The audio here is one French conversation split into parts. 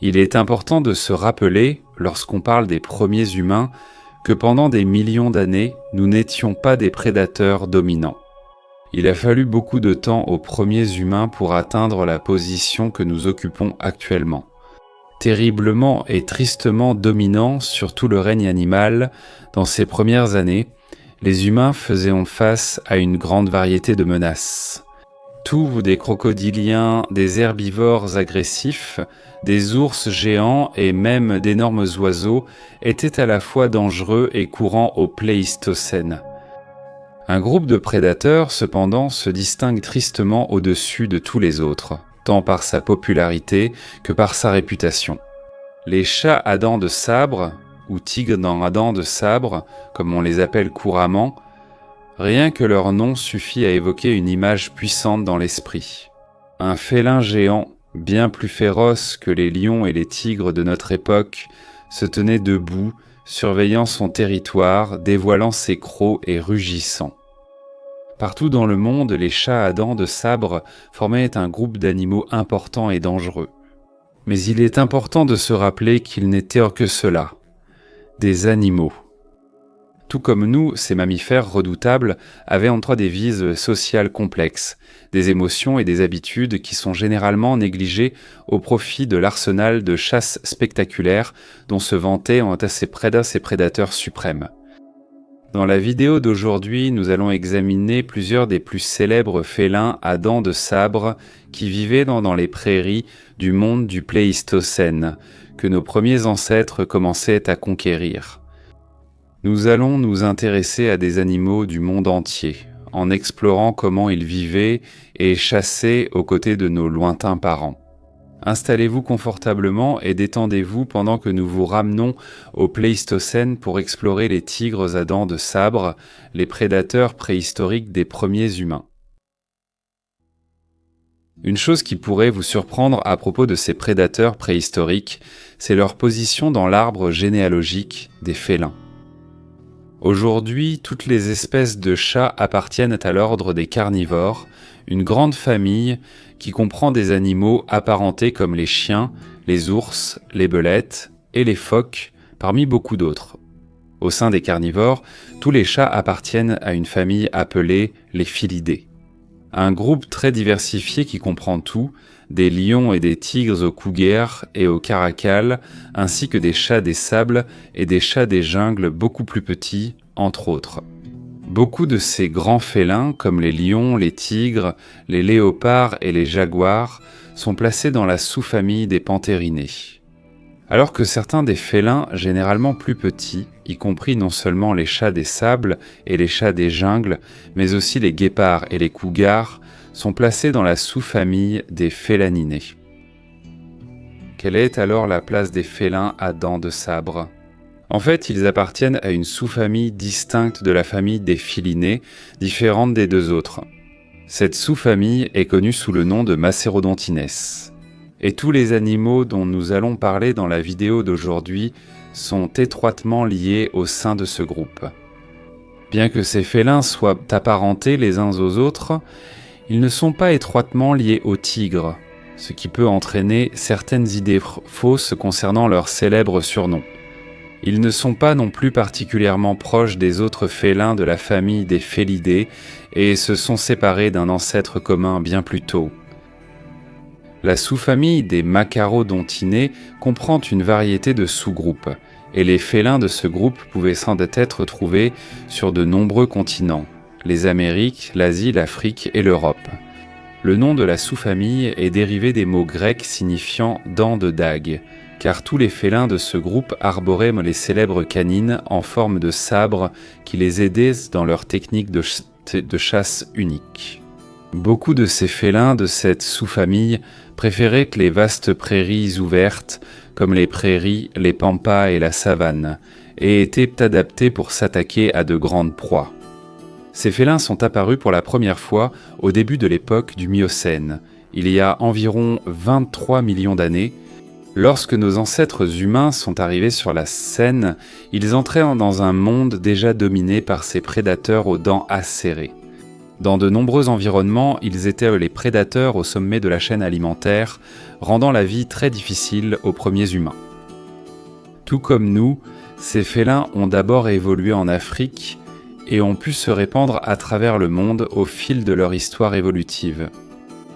Il est important de se rappeler, lorsqu'on parle des premiers humains, que pendant des millions d'années, nous n'étions pas des prédateurs dominants. Il a fallu beaucoup de temps aux premiers humains pour atteindre la position que nous occupons actuellement. Terriblement et tristement dominants sur tout le règne animal, dans ces premières années, les humains faisaient face à une grande variété de menaces. Tout des crocodiliens, des herbivores agressifs, des ours géants et même d'énormes oiseaux étaient à la fois dangereux et courants au Pléistocène. Un groupe de prédateurs, cependant, se distingue tristement au-dessus de tous les autres, tant par sa popularité que par sa réputation. Les chats à dents de sabre, ou tigres à dents de sabre, comme on les appelle couramment, rien que leur nom suffit à évoquer une image puissante dans l'esprit. Un félin géant, bien plus féroce que les lions et les tigres de notre époque, se tenait debout, surveillant son territoire, dévoilant ses crocs et rugissant. Partout dans le monde, les chats à dents de sabre formaient un groupe d'animaux importants et dangereux. Mais il est important de se rappeler qu'ils n'étaient que cela, des animaux. Tout comme nous, ces mammifères redoutables avaient en eux des vies sociales complexes, des émotions et des habitudes qui sont généralement négligées au profit de l'arsenal de chasse spectaculaire dont se vantaient ces prédateurs suprêmes. Dans la vidéo d'aujourd'hui, nous allons examiner plusieurs des plus célèbres félins à dents de sabre qui vivaient dans les prairies du monde du Pléistocène, que nos premiers ancêtres commençaient à conquérir. Nous allons nous intéresser à des animaux du monde entier, en explorant comment ils vivaient et chassaient aux côtés de nos lointains parents. Installez-vous confortablement et détendez-vous pendant que nous vous ramenons au Pléistocène pour explorer les tigres à dents de sabre, les prédateurs préhistoriques des premiers humains. Une chose qui pourrait vous surprendre à propos de ces prédateurs préhistoriques, c'est leur position dans l'arbre généalogique des félins. Aujourd'hui, toutes les espèces de chats appartiennent à l'ordre des carnivores, une grande famille qui comprend des animaux apparentés comme les chiens, les ours, les belettes et les phoques, parmi beaucoup d'autres. Au sein des carnivores, tous les chats appartiennent à une famille appelée les félidés. Un groupe très diversifié qui comprend tout, des lions et des tigres aux cougars et aux caracals, ainsi que des chats des sables et des chats des jungles beaucoup plus petits, entre autres. Beaucoup de ces grands félins, comme les lions, les tigres, les léopards et les jaguars, sont placés dans la sous-famille des panthérinés. Alors que certains des félins, généralement plus petits, y compris non seulement les chats des sables et les chats des jungles, mais aussi les guépards et les cougars, sont placés dans la sous-famille des félaninés. Quelle est alors la place des félins à dents de sabre ? En fait, ils appartiennent à une sous-famille distincte de la famille des félinés, différente des deux autres. Cette sous-famille est connue sous le nom de Macérodontines. Et tous les animaux dont nous allons parler dans la vidéo d'aujourd'hui sont étroitement liés au sein de ce groupe. Bien que ces félins soient apparentés les uns aux autres, ils ne sont pas étroitement liés aux tigres, ce qui peut entraîner certaines idées fausses concernant leur célèbre surnom. Ils ne sont pas non plus particulièrement proches des autres félins de la famille des félidés et se sont séparés d'un ancêtre commun bien plus tôt. La sous-famille des Macarodontinés comprend une variété de sous-groupes, et les félins de ce groupe pouvaient sans doute être trouvés sur de nombreux continents, les Amériques, l'Asie, l'Afrique et l'Europe. Le nom de la sous-famille est dérivé des mots grecs signifiant « dents de dague », car tous les félins de ce groupe arboraient les célèbres canines en forme de sabre qui les aidaient dans leur technique de chasse unique. Beaucoup de ces félins de cette sous-famille préféraient les vastes prairies ouvertes, comme les prairies, les pampas et la savane, et étaient adaptés pour s'attaquer à de grandes proies. Ces félins sont apparus pour la première fois au début de l'époque du Miocène, il y a environ 23 millions d'années. Lorsque nos ancêtres humains sont arrivés sur la scène, ils entraient dans un monde déjà dominé par ces prédateurs aux dents acérées. Dans de nombreux environnements, ils étaient les prédateurs au sommet de la chaîne alimentaire, rendant la vie très difficile aux premiers humains. Tout comme nous, ces félins ont d'abord évolué en Afrique et ont pu se répandre à travers le monde au fil de leur histoire évolutive.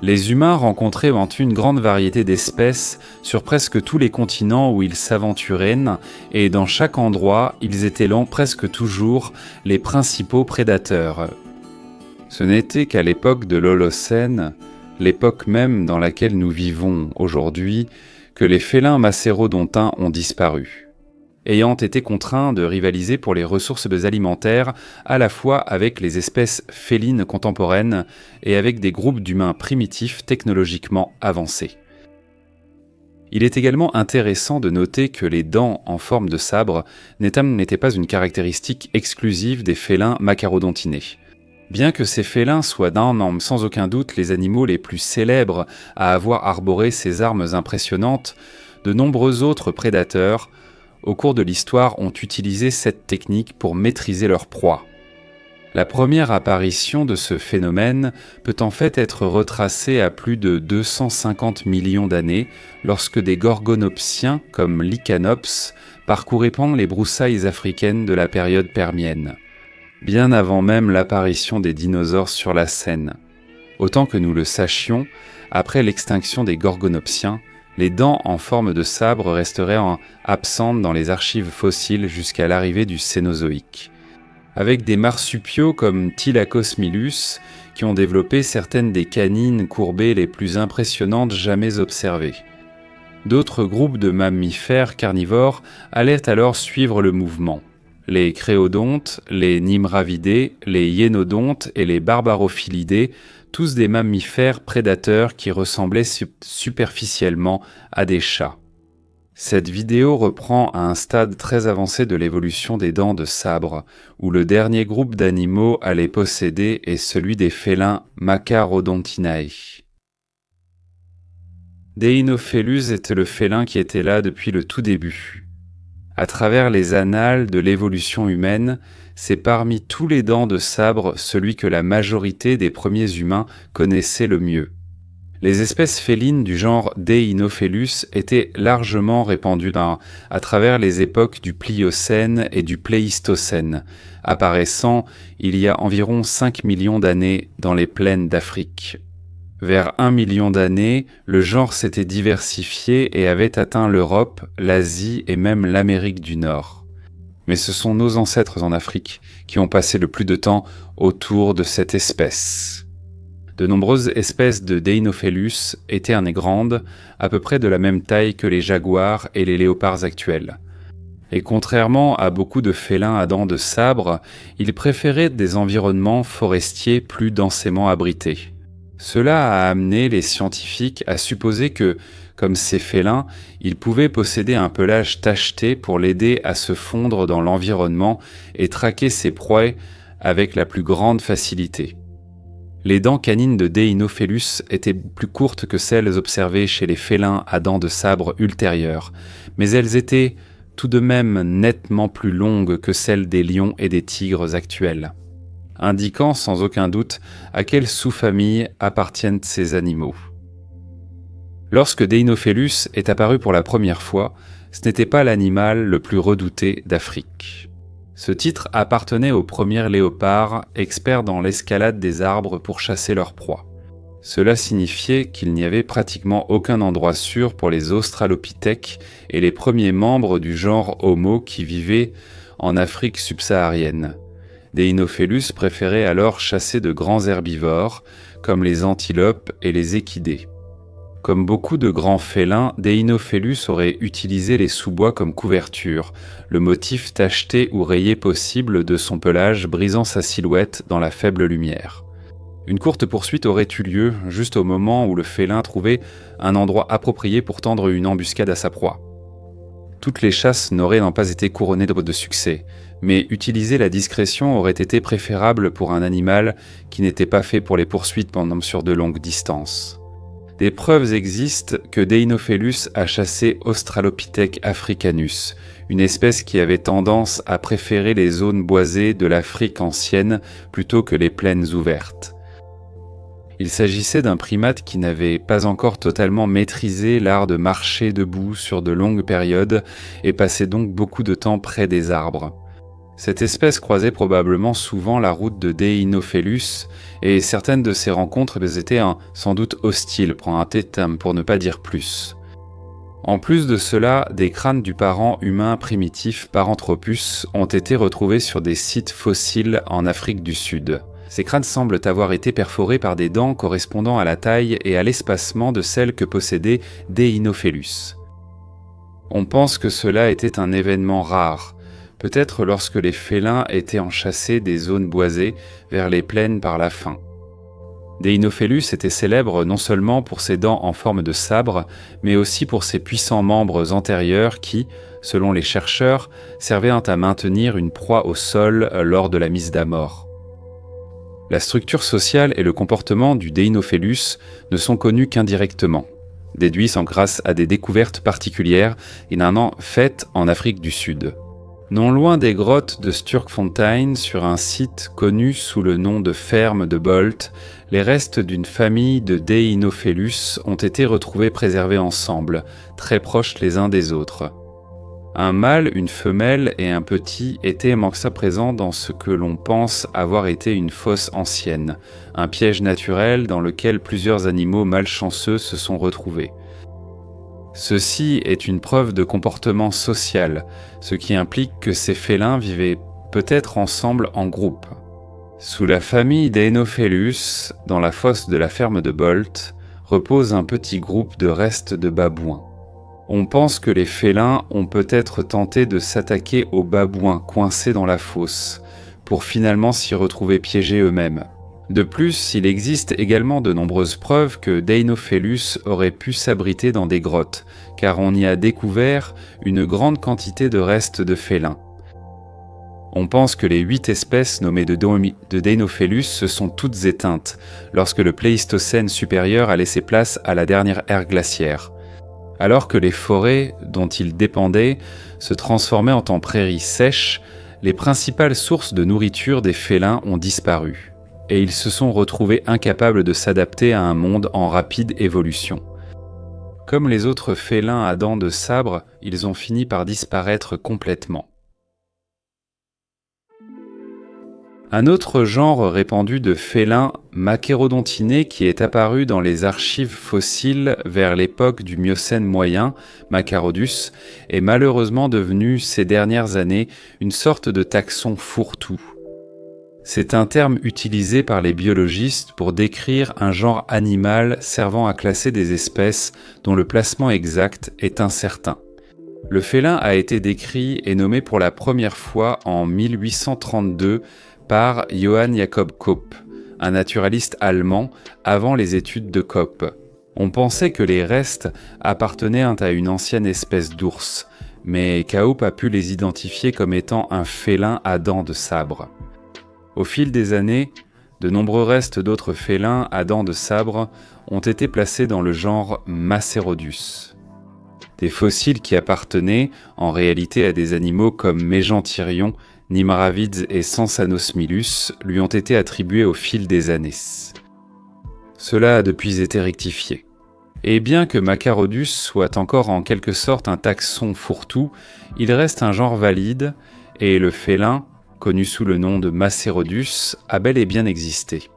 Les humains rencontraient une grande variété d'espèces sur presque tous les continents où ils s'aventuraient, et dans chaque endroit, ils étaient presque toujours les principaux prédateurs. Ce n'était qu'à l'époque de l'Holocène, l'époque même dans laquelle nous vivons aujourd'hui, que les félins macérodontins ont disparu, ayant été contraints de rivaliser pour les ressources alimentaires à la fois avec les espèces félines contemporaines et avec des groupes d'humains primitifs technologiquement avancés. Il est également intéressant de noter que les dents en forme de sabre n'étaient pas une caractéristique exclusive des félins macharodontinés. Bien que ces félins soient sans aucun doute les animaux les plus célèbres à avoir arboré ces armes impressionnantes, de nombreux autres prédateurs au cours de l'histoire ont utilisé cette technique pour maîtriser leur proie. La première apparition de ce phénomène peut en fait être retracée à plus de 250 millions d'années lorsque des gorgonopsiens comme l'Icanops parcouraient les broussailles africaines de la période permienne, bien avant même l'apparition des dinosaures sur la scène. Autant que nous le sachions, après l'extinction des gorgonopsiens, les dents en forme de sabre resteraient absentes dans les archives fossiles jusqu'à l'arrivée du Cénozoïque, avec des marsupiaux comme Thylacosmilus qui ont développé certaines des canines courbées les plus impressionnantes jamais observées. D'autres groupes de mammifères carnivores allaient alors suivre le mouvement. Les créodontes, les nimravidés, les hyénodontes et les barbarophilidés, tous des mammifères prédateurs qui ressemblaient superficiellement à des chats. Cette vidéo reprend à un stade très avancé de l'évolution des dents de sabre, où le dernier groupe d'animaux à les posséder est celui des félins Macharodontinae. Deinofelus était le félin qui était là depuis le tout début. À travers les annales de l'évolution humaine, c'est parmi tous les dents de sabre celui que la majorité des premiers humains connaissaient le mieux. Les espèces félines du genre Deinofelus étaient largement répandues à travers les époques du Pliocène et du Pléistocène, apparaissant il y a environ 5 millions d'années dans les plaines d'Afrique. Vers 1 million d'années, le genre s'était diversifié et avait atteint l'Europe, l'Asie et même l'Amérique du Nord. Mais ce sont nos ancêtres en Afrique qui ont passé le plus de temps autour de cette espèce. De nombreuses espèces de Deinofelus étaient grandes, à peu près de la même taille que les jaguars et les léopards actuels. Et contrairement à beaucoup de félins à dents de sabre, ils préféraient des environnements forestiers plus densément abrités. Cela a amené les scientifiques à supposer que, comme ces félins, ils pouvaient posséder un pelage tacheté pour l'aider à se fondre dans l'environnement et traquer ses proies avec la plus grande facilité. Les dents canines de Deinofelus étaient plus courtes que celles observées chez les félins à dents de sabre ultérieures, mais elles étaient tout de même nettement plus longues que celles des lions et des tigres actuels, indiquant sans aucun doute à quelle sous-famille appartiennent ces animaux. Lorsque Deinofelus est apparu pour la première fois, ce n'était pas l'animal le plus redouté d'Afrique. Ce titre appartenait aux premiers léopards, experts dans l'escalade des arbres pour chasser leurs proies. Cela signifiait qu'il n'y avait pratiquement aucun endroit sûr pour les australopithèques et les premiers membres du genre Homo qui vivaient en Afrique subsaharienne. Deinofelus préférait alors chasser de grands herbivores, comme les antilopes et les équidés. Comme beaucoup de grands félins, Deinofelus aurait utilisé les sous-bois comme couverture, le motif tacheté ou rayé possible de son pelage brisant sa silhouette dans la faible lumière. Une courte poursuite aurait eu lieu juste au moment où le félin trouvait un endroit approprié pour tendre une embuscade à sa proie. Toutes les chasses n'auraient pas été couronnées de succès, mais utiliser la discrétion aurait été préférable pour un animal qui n'était pas fait pour les poursuites sur de longues distances. Des preuves existent que Deinofelus a chassé Australopithèque africanus, une espèce qui avait tendance à préférer les zones boisées de l'Afrique ancienne plutôt que les plaines ouvertes. Il s'agissait d'un primate qui n'avait pas encore totalement maîtrisé l'art de marcher debout sur de longues périodes et passait donc beaucoup de temps près des arbres. Cette espèce croisait probablement souvent la route de Deinofelus et certaines de ses rencontres étaient sans doute hostiles, prend un terme pour ne pas dire plus. En plus de cela, des crânes du parent humain primitif Paranthropus ont été retrouvés sur des sites fossiles en Afrique du Sud. Ces crânes semblent avoir été perforés par des dents correspondant à la taille et à l'espacement de celles que possédait Deinofelus. On pense que cela était un événement rare, peut-être lorsque les félins étaient enchâssés des zones boisées vers les plaines par la faim. Deinofelus était célèbre non seulement pour ses dents en forme de sabre, mais aussi pour ses puissants membres antérieurs qui, selon les chercheurs, servaient à maintenir une proie au sol lors de la mise à mort. La structure sociale et le comportement du Deinofelus ne sont connus qu'indirectement, déduits grâce à des découvertes particulières faites en Afrique du Sud. Non loin des grottes de Sturkfontein, sur un site connu sous le nom de ferme de Bolt, les restes d'une famille de Deinofelus ont été retrouvés préservés ensemble, très proches les uns des autres. Un mâle, une femelle et un petit étaient présents dans ce que l'on pense avoir été une fosse ancienne, un piège naturel dans lequel plusieurs animaux malchanceux se sont retrouvés. Ceci est une preuve de comportement social, ce qui implique que ces félins vivaient peut-être ensemble en groupe. Sous la famille Deinofelus, dans la fosse de la ferme de Bolt, repose un petit groupe de restes de babouins. On pense que les félins ont peut-être tenté de s'attaquer aux babouins coincés dans la fosse, pour finalement s'y retrouver piégés eux-mêmes. De plus, il existe également de nombreuses preuves que Deinofelus aurait pu s'abriter dans des grottes, car on y a découvert une grande quantité de restes de félins. On pense que les 8 espèces nommées de Deinofelus se sont toutes éteintes, lorsque le Pléistocène supérieur a laissé place à la dernière ère glaciaire. Alors que les forêts dont ils dépendaient se transformaient en prairies sèches, les principales sources de nourriture des félins ont disparu, et ils se sont retrouvés incapables de s'adapter à un monde en rapide évolution. Comme les autres félins à dents de sabre, ils ont fini par disparaître complètement. Un autre genre répandu de félins macérodontinés qui est apparu dans les archives fossiles vers l'époque du Miocène moyen, Macarodus, est malheureusement devenu ces dernières années une sorte de taxon fourre-tout. C'est un terme utilisé par les biologistes pour décrire un genre animal servant à classer des espèces dont le placement exact est incertain. Le félin a été décrit et nommé pour la première fois en 1832 par Johann Jakob Kopp, un naturaliste allemand, avant les études de Kopp. On pensait que les restes appartenaient à une ancienne espèce d'ours, mais Kopp a pu les identifier comme étant un félin à dents de sabre. Au fil des années, de nombreux restes d'autres félins à dents de sabre ont été placés dans le genre Macérodus. Des fossiles qui appartenaient en réalité à des animaux comme Mégantyrion, Nimravids et Sansanosmilus lui ont été attribués au fil des années. Cela a depuis été rectifié. Et bien que Macarodus soit encore en quelque sorte un taxon fourre-tout, il reste un genre valide, et le félin, connu sous le nom de Macérodus, a bel et bien existé.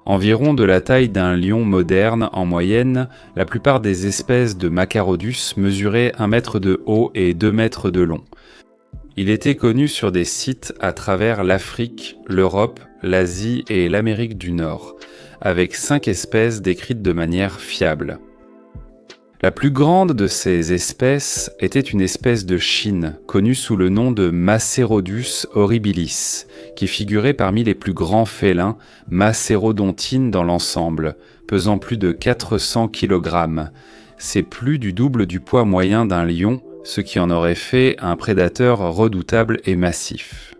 Environ de la taille d'un lion moderne en moyenne, la plupart des espèces de Macarodus mesuraient 1 mètre de haut et 2 mètres de long. Il était connu sur des sites à travers l'Afrique, l'Europe, l'Asie et l'Amérique du Nord, avec 5 espèces décrites de manière fiable. La plus grande de ces espèces était une espèce de Chine, connue sous le nom de Macérodus horribilis, qui figurait parmi les plus grands félins macérodontines dans l'ensemble, pesant plus de 400 kg. C'est plus du double du poids moyen d'un lion, ce qui en aurait fait un prédateur redoutable et massif.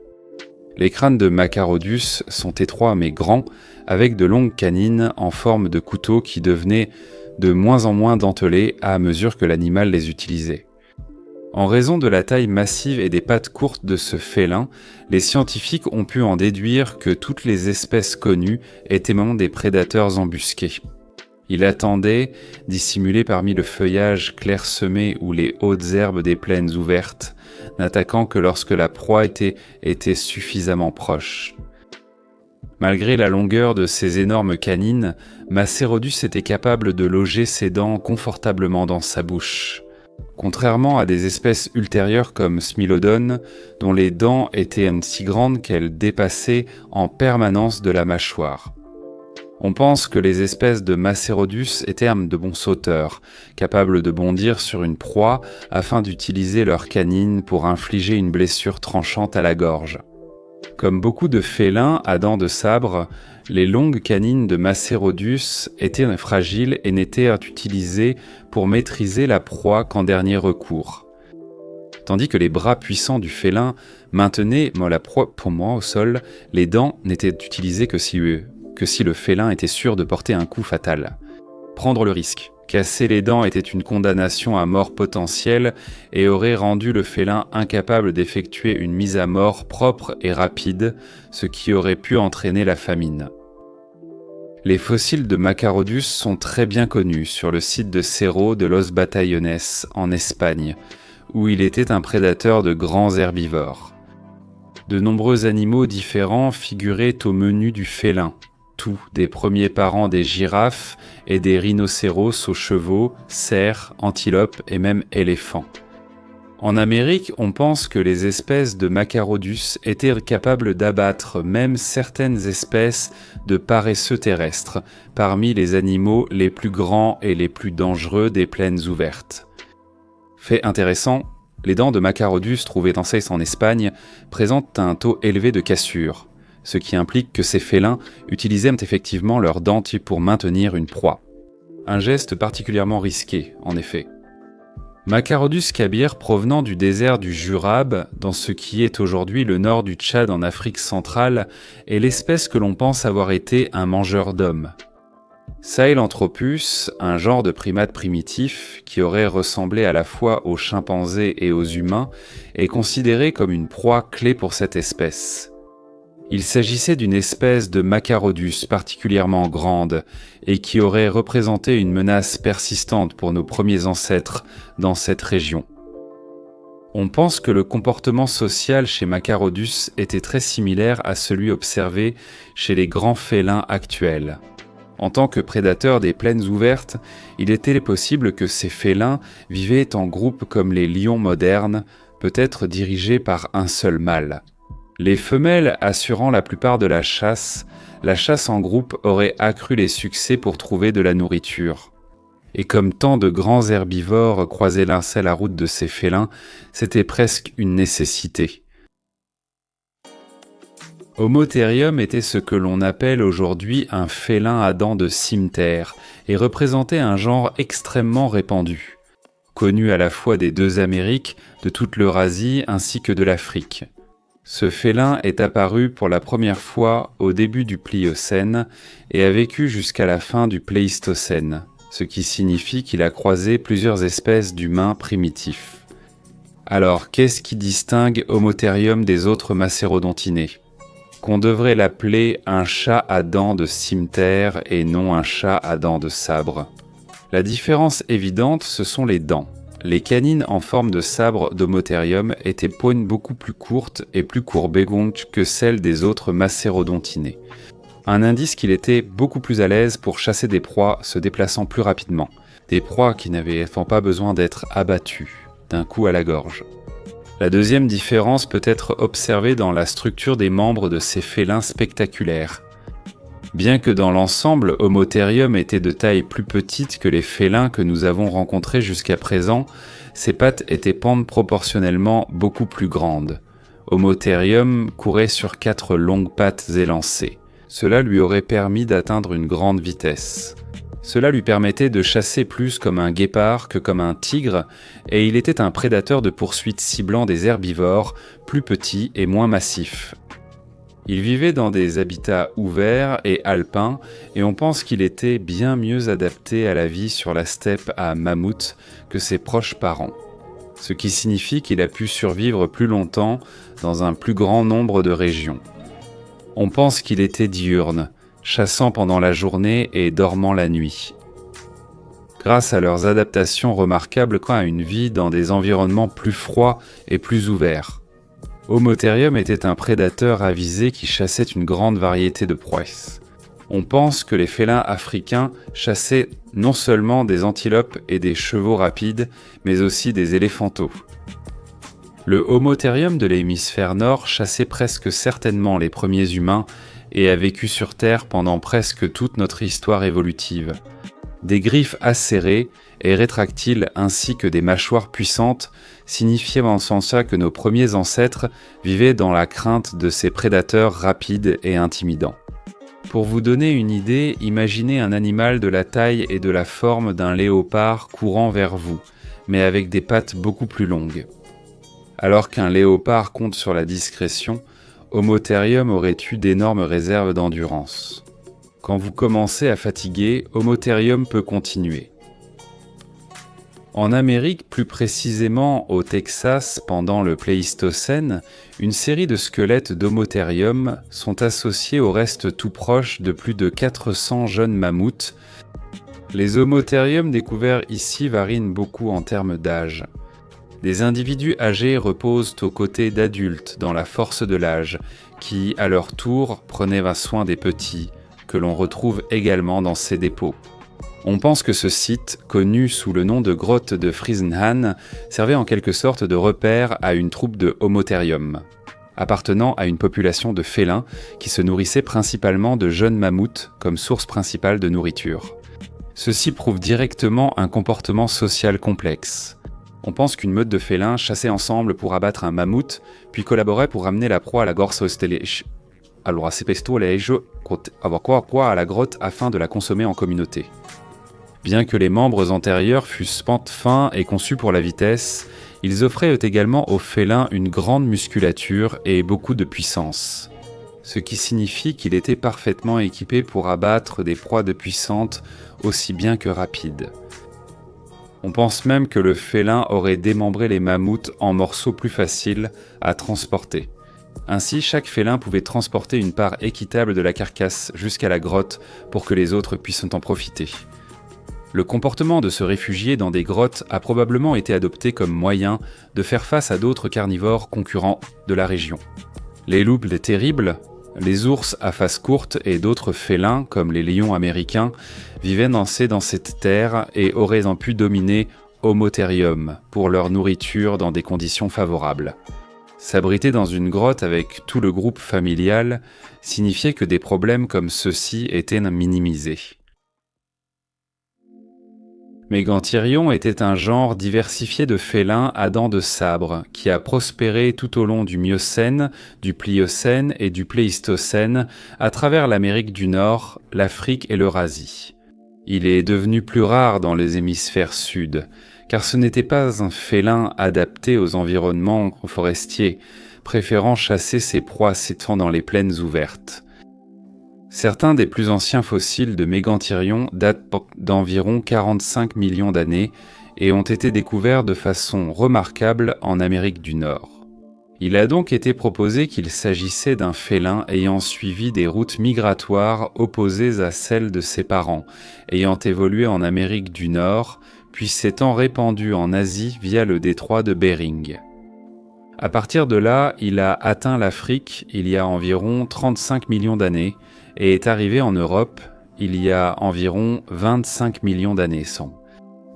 Les crânes de Macharodus sont étroits mais grands, avec de longues canines en forme de couteau qui devenaient de moins en moins dentelées à mesure que l'animal les utilisait. En raison de la taille massive et des pattes courtes de ce félin, les scientifiques ont pu en déduire que toutes les espèces connues étaient vraiment des prédateurs embusqués. Il attendait, dissimulé parmi le feuillage clairsemé ou les hautes herbes des plaines ouvertes, n'attaquant que lorsque la proie était suffisamment proche. Malgré la longueur de ses énormes canines, Macerodus était capable de loger ses dents confortablement dans sa bouche. Contrairement à des espèces ultérieures comme Smilodon, dont les dents étaient si grandes qu'elles dépassaient en permanence de la mâchoire. On pense que les espèces de Macerodus étaient de bons sauteurs, capables de bondir sur une proie afin d'utiliser leurs canines pour infliger une blessure tranchante à la gorge. Comme beaucoup de félins à dents de sabre, les longues canines de Macerodus étaient fragiles et n'étaient utilisées pour maîtriser la proie qu'en dernier recours. Tandis que les bras puissants du félin maintenaient la proie au sol, les dents n'étaient utilisées que si le félin était sûr de porter un coup fatal. Prendre le risque. Casser les dents était une condamnation à mort potentielle et aurait rendu le félin incapable d'effectuer une mise à mort propre et rapide, ce qui aurait pu entraîner la famine. Les fossiles de Macharodus sont très bien connus sur le site de Cerro de los Batallones en Espagne, où il était un prédateur de grands herbivores. De nombreux animaux différents figuraient au menu du félin. Des premiers parents des girafes et des rhinocéros aux chevaux, cerfs, antilopes et même éléphants. En Amérique, on pense que les espèces de Macharodus étaient capables d'abattre même certaines espèces de paresseux terrestres, parmi les animaux les plus grands et les plus dangereux des plaines ouvertes. Fait intéressant, les dents de Macharodus trouvées en Espagne présentent un taux élevé de cassure, ce qui implique que ces félins utilisaient effectivement leurs dents pour maintenir une proie. Un geste particulièrement risqué, en effet. Macharodus kabir provenant du désert du Jurab, dans ce qui est aujourd'hui le nord du Tchad en Afrique centrale, est l'espèce que l'on pense avoir été un mangeur d'hommes. Sahelanthropus, un genre de primate primitif qui aurait ressemblé à la fois aux chimpanzés et aux humains, est considéré comme une proie clé pour cette espèce. Il s'agissait d'une espèce de Macharodus particulièrement grande et qui aurait représenté une menace persistante pour nos premiers ancêtres dans cette région. On pense que le comportement social chez Macharodus était très similaire à celui observé chez les grands félins actuels. En tant que prédateurs des plaines ouvertes, il était possible que ces félins vivaient en groupe comme les lions modernes, peut-être dirigés par un seul mâle. Les femelles assurant la plupart de la chasse en groupe aurait accru les succès pour trouver de la nourriture. Et comme tant de grands herbivores croisaient la route de ces félins, c'était presque une nécessité. Homotherium était ce que l'on appelle aujourd'hui un félin à dents de cimeterre et représentait un genre extrêmement répandu, connu à la fois des deux Amériques, de toute l'Eurasie ainsi que de l'Afrique. Ce félin est apparu pour la première fois au début du Pliocène et a vécu jusqu'à la fin du Pléistocène, ce qui signifie qu'il a croisé plusieurs espèces d'humains primitifs. Alors, qu'est-ce qui distingue Homotherium des autres macérodontinés ? Qu'on devrait l'appeler un chat à dents de cimeterre et non un chat à dents de sabre. La différence évidente, ce sont les dents. Les canines en forme de sabre d'Homotherium étaient beaucoup plus courtes et plus courbées que celles des autres macérodontinés. Un indice qu'il était beaucoup plus à l'aise pour chasser des proies se déplaçant plus rapidement. Des proies qui n'avaient pas besoin d'être abattues d'un coup à la gorge. La deuxième différence peut être observée dans la structure des membres de ces félins spectaculaires. Bien que dans l'ensemble, Homotherium était de taille plus petite que les félins que nous avons rencontrés jusqu'à présent, ses pattes étaient proportionnellement beaucoup plus grandes. Homotherium courait sur 4 longues pattes élancées. Cela lui aurait permis d'atteindre une grande vitesse. Cela lui permettait de chasser plus comme un guépard que comme un tigre, et il était un prédateur de poursuite ciblant des herbivores plus petits et moins massifs. Il vivait dans des habitats ouverts et alpins, et on pense qu'il était bien mieux adapté à la vie sur la steppe à mammouth que ses proches parents. Ce qui signifie qu'il a pu survivre plus longtemps dans un plus grand nombre de régions. On pense qu'il était diurne, chassant pendant la journée et dormant la nuit. Grâce à leurs adaptations remarquables à une vie dans des environnements plus froids et plus ouverts. Homo therium était un prédateur avisé qui chassait une grande variété de proies. On pense que les félins africains chassaient non seulement des antilopes et des chevaux rapides, mais aussi des éléphantaux. Le Homo therium de l'hémisphère nord chassait presque certainement les premiers humains et a vécu sur Terre pendant presque toute notre histoire évolutive. Des griffes acérées et rétractiles ainsi que des mâchoires puissantes signifiaient en ce sens que nos premiers ancêtres vivaient dans la crainte de ces prédateurs rapides et intimidants. Pour vous donner une idée, imaginez un animal de la taille et de la forme d'un léopard courant vers vous, mais avec des pattes beaucoup plus longues. Alors qu'un léopard compte sur la discrétion, Homo therium aurait eu d'énormes réserves d'endurance. Quand vous commencez à fatiguer, Homo therium peut continuer. En Amérique, plus précisément au Texas pendant le Pléistocène, une série de squelettes d'Homo therium sont associés au reste tout proche de plus de 400 jeunes mammouths. Les Homo therium découverts ici varient beaucoup en termes d'âge. Des individus âgés reposent aux côtés d'adultes dans la force de l'âge, qui, à leur tour, prenaient soin des petits, que l'on retrouve également dans ces dépôts. On pense que ce site, connu sous le nom de grotte de Friesenhahn, servait en quelque sorte de repère à une troupe de Homo therium, appartenant à une population de félins qui se nourrissaient principalement de jeunes mammouths comme source principale de nourriture. Ceci prouve directement un comportement social complexe. On pense qu'une meute de félins chassait ensemble pour abattre un mammouth, puis collaborait pour ramener la proie à la grotte à la grotte afin de la consommer en communauté. Bien que les membres antérieurs fussent fins et conçus pour la vitesse, ils offraient également aux félins une grande musculature et beaucoup de puissance. Ce qui signifie qu'il était parfaitement équipé pour abattre des proies puissantes aussi bien que rapides. On pense même que le félin aurait démembré les mammouths en morceaux plus faciles à transporter. Ainsi, chaque félin pouvait transporter une part équitable de la carcasse jusqu'à la grotte pour que les autres puissent en profiter. Le comportement de se réfugier dans des grottes a probablement été adopté comme moyen de faire face à d'autres carnivores concurrents de la région. Les loups terribles, les ours à face courte et d'autres félins, comme les lions américains, vivaient dans cette terre et auraient pu dominer Homo therium pour leur nourriture dans des conditions favorables. S'abriter dans une grotte avec tout le groupe familial signifiait que des problèmes comme ceux-ci étaient minimisés. Megantyrion était un genre diversifié de félins à dents de sabre qui a prospéré tout au long du Miocène, du Pliocène et du Pléistocène à travers l'Amérique du Nord, l'Afrique et l'Eurasie. Il est devenu plus rare dans les hémisphères sud, car ce n'était pas un félin adapté aux environnements forestiers, préférant chasser ses proies s'étendant dans les plaines ouvertes. Certains des plus anciens fossiles de Megantyrion datent d'environ 45 millions d'années et ont été découverts de façon remarquable en Amérique du Nord. Il a donc été proposé qu'il s'agissait d'un félin ayant suivi des routes migratoires opposées à celles de ses parents, ayant évolué en Amérique du Nord, puis s'étant répandu en Asie via le détroit de Bering. À partir de là, il a atteint l'Afrique il y a environ 35 millions d'années et est arrivé en Europe il y a environ 25 millions d'années sans.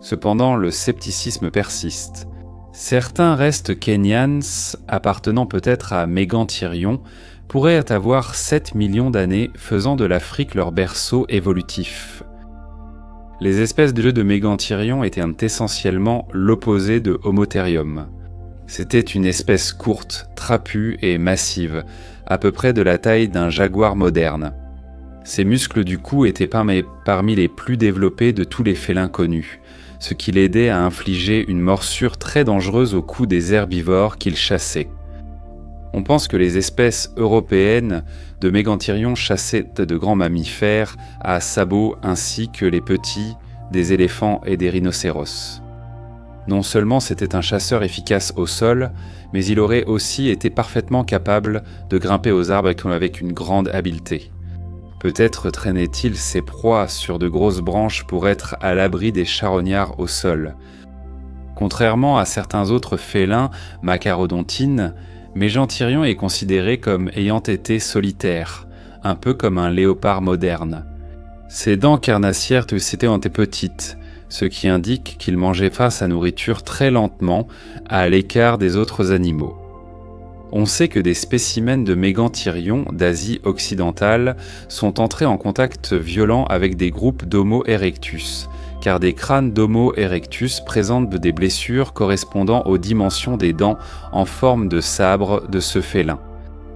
Cependant, le scepticisme persiste. Certains restes kenyans, appartenant peut-être à Megantyrion, pourraient avoir 7 millions d'années, faisant de l'Afrique leur berceau évolutif. Les espèces de Megantyrion étaient essentiellement l'opposé de Homo therium. C'était une espèce courte, trapue et massive, à peu près de la taille d'un jaguar moderne. Ses muscles du cou étaient parmi les plus développés de tous les félins connus, ce qui l'aidait à infliger une morsure très dangereuse au cou des herbivores qu'il chassait. On pense que les espèces européennes de mégantyrions chassaient de grands mammifères à sabots ainsi que les petits des éléphants et des rhinocéros. Non seulement c'était un chasseur efficace au sol, mais il aurait aussi été parfaitement capable de grimper aux arbres avec une grande habileté. Peut-être traînait-il ses proies sur de grosses branches pour être à l'abri des charognards au sol. Contrairement à certains autres félins macharodontines, Mégantyrion est considéré comme ayant été solitaire, un peu comme un léopard moderne. Ses dents carnassières étaient petites, ce qui indique qu'il mangeait pas sa nourriture très lentement, à l'écart des autres animaux. On sait que des spécimens de Mégantyrion d'Asie occidentale sont entrés en contact violent avec des groupes d'Homo erectus, car des crânes d'Homo erectus présentent des blessures correspondant aux dimensions des dents en forme de sabre de ce félin.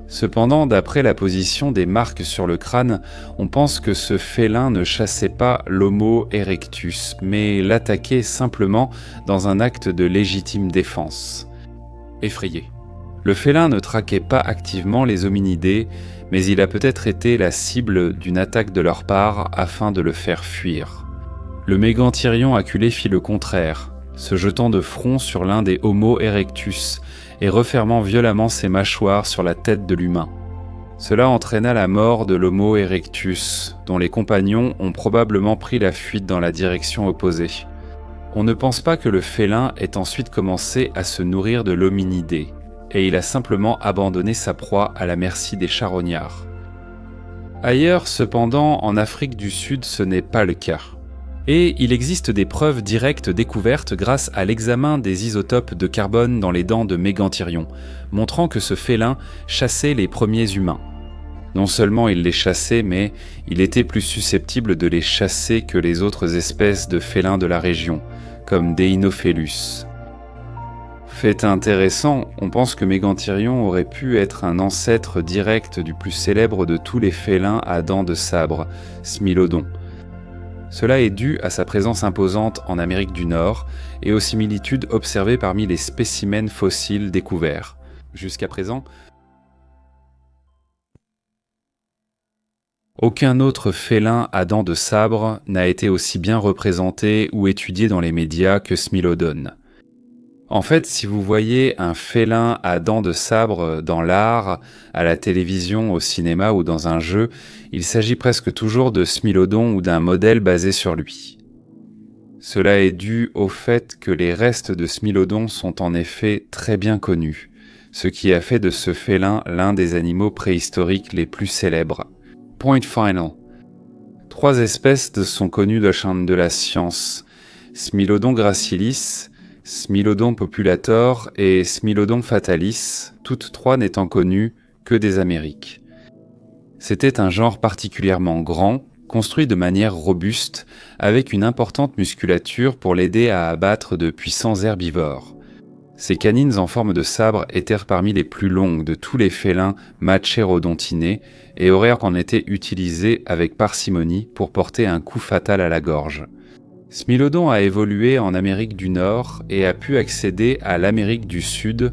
Cependant, d'après la position des marques sur le crâne, on pense que ce félin ne chassait pas l'Homo erectus, mais l'attaquait simplement dans un acte de légitime défense. Effrayé. Le félin ne traquait pas activement les hominidés, mais il a peut-être été la cible d'une attaque de leur part afin de le faire fuir. Le Mégantyrion acculé fit le contraire, se jetant de front sur l'un des Homo erectus et refermant violemment ses mâchoires sur la tête de l'humain. Cela entraîna la mort de l'Homo erectus, dont les compagnons ont probablement pris la fuite dans la direction opposée. On ne pense pas que le félin ait ensuite commencé à se nourrir de l'hominidé, et il a simplement abandonné sa proie à la merci des charognards. Ailleurs, cependant, en Afrique du Sud, ce n'est pas le cas. Et il existe des preuves directes découvertes grâce à l'examen des isotopes de carbone dans les dents de Mégantyrion, montrant que ce félin chassait les premiers humains. Non seulement il les chassait, mais il était plus susceptible de les chasser que les autres espèces de félins de la région, comme Deinofelus. Fait intéressant, on pense que Mégantyrion aurait pu être un ancêtre direct du plus célèbre de tous les félins à dents de sabre, Smilodon. Cela est dû à sa présence imposante en Amérique du Nord et aux similitudes observées parmi les spécimens fossiles découverts. Jusqu'à présent, aucun autre félin à dents de sabre n'a été aussi bien représenté ou étudié dans les médias que Smilodon. En fait, si vous voyez un félin à dents de sabre dans l'art, à la télévision, au cinéma ou dans un jeu, il s'agit presque toujours de Smilodon ou d'un modèle basé sur lui. Cela est dû au fait que les restes de Smilodon sont en effet très bien connus, ce qui a fait de ce félin l'un des animaux préhistoriques les plus célèbres. Point final. 3 espèces sont connues de la science. Smilodon gracilis, Smilodon populator et Smilodon fatalis, toutes 3 n'étant connues que des Amériques. C'était un genre particulièrement grand, construit de manière robuste, avec une importante musculature pour l'aider à abattre de puissants herbivores. Ses canines en forme de sabre étaient parmi les plus longues de tous les félins machaerodontinés et auraient en été utilisées avec parcimonie pour porter un coup fatal à la gorge. Smilodon a évolué en Amérique du Nord et a pu accéder à l'Amérique du Sud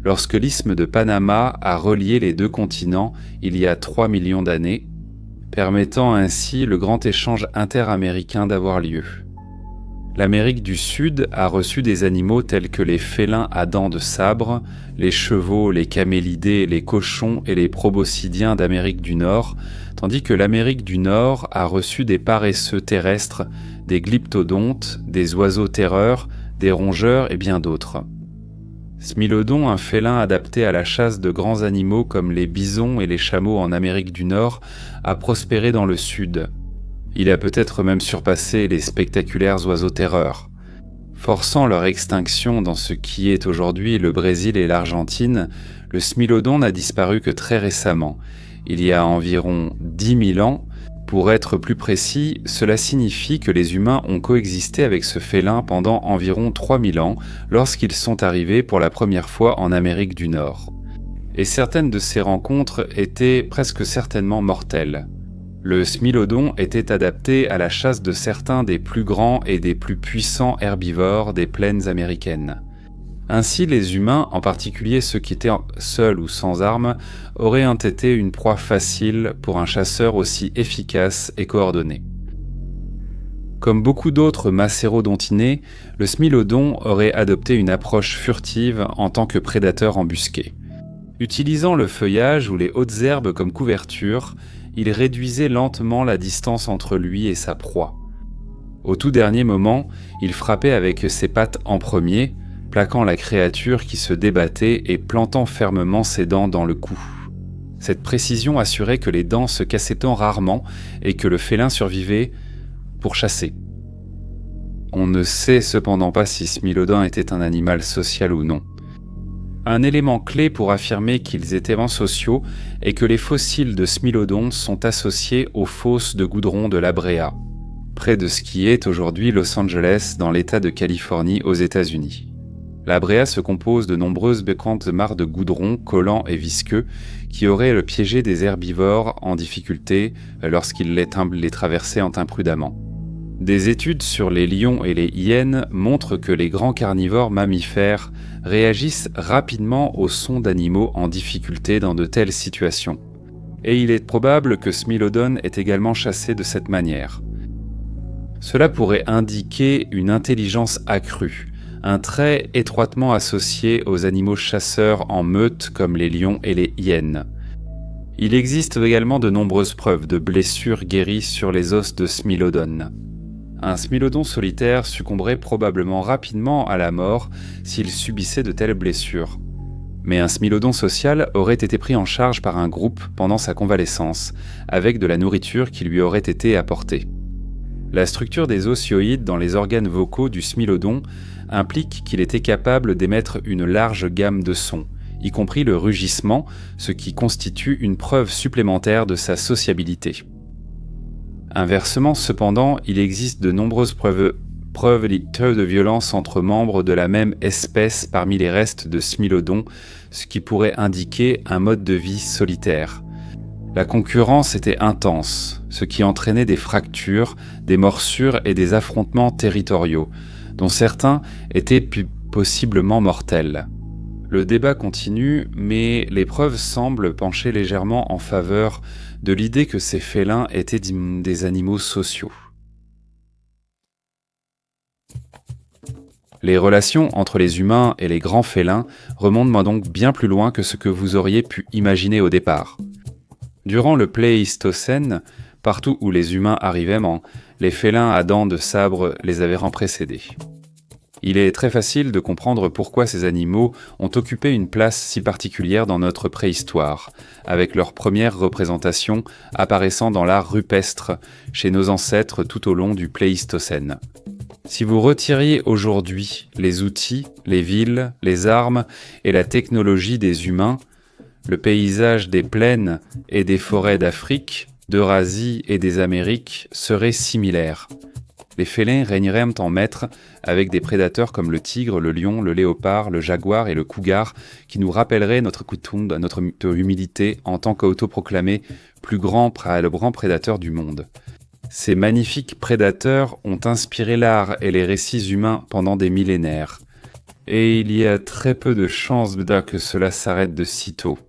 lorsque l'isthme de Panama a relié les 2 continents il y a 3 millions d'années, permettant ainsi le grand échange interaméricain d'avoir lieu. L'Amérique du Sud a reçu des animaux tels que les félins à dents de sabre, les chevaux, les camélidés, les cochons et les proboscidiens d'Amérique du Nord, tandis que l'Amérique du Nord a reçu des paresseux terrestres, des glyptodontes, des oiseaux terreurs, des rongeurs et bien d'autres. Smilodon, un félin adapté à la chasse de grands animaux comme les bisons et les chameaux en Amérique du Nord, a prospéré dans le Sud. Il a peut-être même surpassé les spectaculaires oiseaux terreurs. Forçant leur extinction dans ce qui est aujourd'hui le Brésil et l'Argentine, le Smilodon n'a disparu que très récemment, il y a environ 10 000 ans. Pour être plus précis, cela signifie que les humains ont coexisté avec ce félin pendant environ 3000 ans lorsqu'ils sont arrivés pour la première fois en Amérique du Nord. Et certaines de ces rencontres étaient presque certainement mortelles. Le Smilodon était adapté à la chasse de certains des plus grands et des plus puissants herbivores des plaines américaines. Ainsi, les humains, en particulier ceux qui étaient seuls ou sans armes, auraient été une proie facile pour un chasseur aussi efficace et coordonné. Comme beaucoup d'autres macérodontinés, le smilodon aurait adopté une approche furtive en tant que prédateur embusqué. Utilisant le feuillage ou les hautes herbes comme couverture, il réduisait lentement la distance entre lui et sa proie. Au tout dernier moment, il frappait avec ses pattes en premier, plaquant la créature qui se débattait et plantant fermement ses dents dans le cou. Cette précision assurait que les dents se cassaient tant rarement et que le félin survivait pour chasser. On ne sait cependant pas si Smilodon était un animal social ou non. Un élément clé pour affirmer qu'ils étaient vraiment sociaux est que les fossiles de Smilodon sont associés aux fosses de goudron de La Brea, près de ce qui est aujourd'hui Los Angeles dans l'État de Californie aux États-Unis. La Brea se compose de nombreuses grandes mares de goudron collants et visqueux qui auraient le piégé des herbivores en difficulté lorsqu'ils les traversaient imprudemment. Des études sur les lions et les hyènes montrent que les grands carnivores mammifères réagissent rapidement aux sons d'animaux en difficulté dans de telles situations. Et il est probable que Smilodon ait également chassé de cette manière. Cela pourrait indiquer une intelligence accrue, un trait étroitement associé aux animaux chasseurs en meute comme les lions et les hyènes. Il existe également de nombreuses preuves de blessures guéries sur les os de Smilodon. Un Smilodon solitaire succomberait probablement rapidement à la mort s'il subissait de telles blessures. Mais un Smilodon social aurait été pris en charge par un groupe pendant sa convalescence, avec de la nourriture qui lui aurait été apportée. La structure des osioïdes dans les organes vocaux du Smilodon implique qu'il était capable d'émettre une large gamme de sons, y compris le rugissement, ce qui constitue une preuve supplémentaire de sa sociabilité. Inversement, cependant, il existe de nombreuses preuves de violence entre membres de la même espèce parmi les restes de Smilodon, ce qui pourrait indiquer un mode de vie solitaire. La concurrence était intense, ce qui entraînait des fractures, des morsures et des affrontements territoriaux, dont certains étaient possiblement mortels. Le débat continue, mais les preuves semblent pencher légèrement en faveur de l'idée que ces félins étaient des animaux sociaux. Les relations entre les humains et les grands félins remontent donc bien plus loin que ce que vous auriez pu imaginer au départ. Durant le Pléistocène, partout où les humains arrivaient, les félins à dents de sabre les avaient précédés. Il est très facile de comprendre pourquoi ces animaux ont occupé une place si particulière dans notre préhistoire, avec leurs premières représentations apparaissant dans l'art rupestre chez nos ancêtres tout au long du Pléistocène. Si vous retiriez aujourd'hui les outils, les villes, les armes et la technologie des humains, le paysage des plaines et des forêts d'Afrique, d'Eurasie et des Amériques serait similaire. Les félins régneraient en maître avec des prédateurs comme le tigre, le lion, le léopard, le jaguar et le cougar qui nous rappelleraient notre humilité en tant qu'autoproclamé plus grand prédateur du monde. Ces magnifiques prédateurs ont inspiré l'art et les récits humains pendant des millénaires. Et il y a très peu de chances que cela s'arrête de sitôt.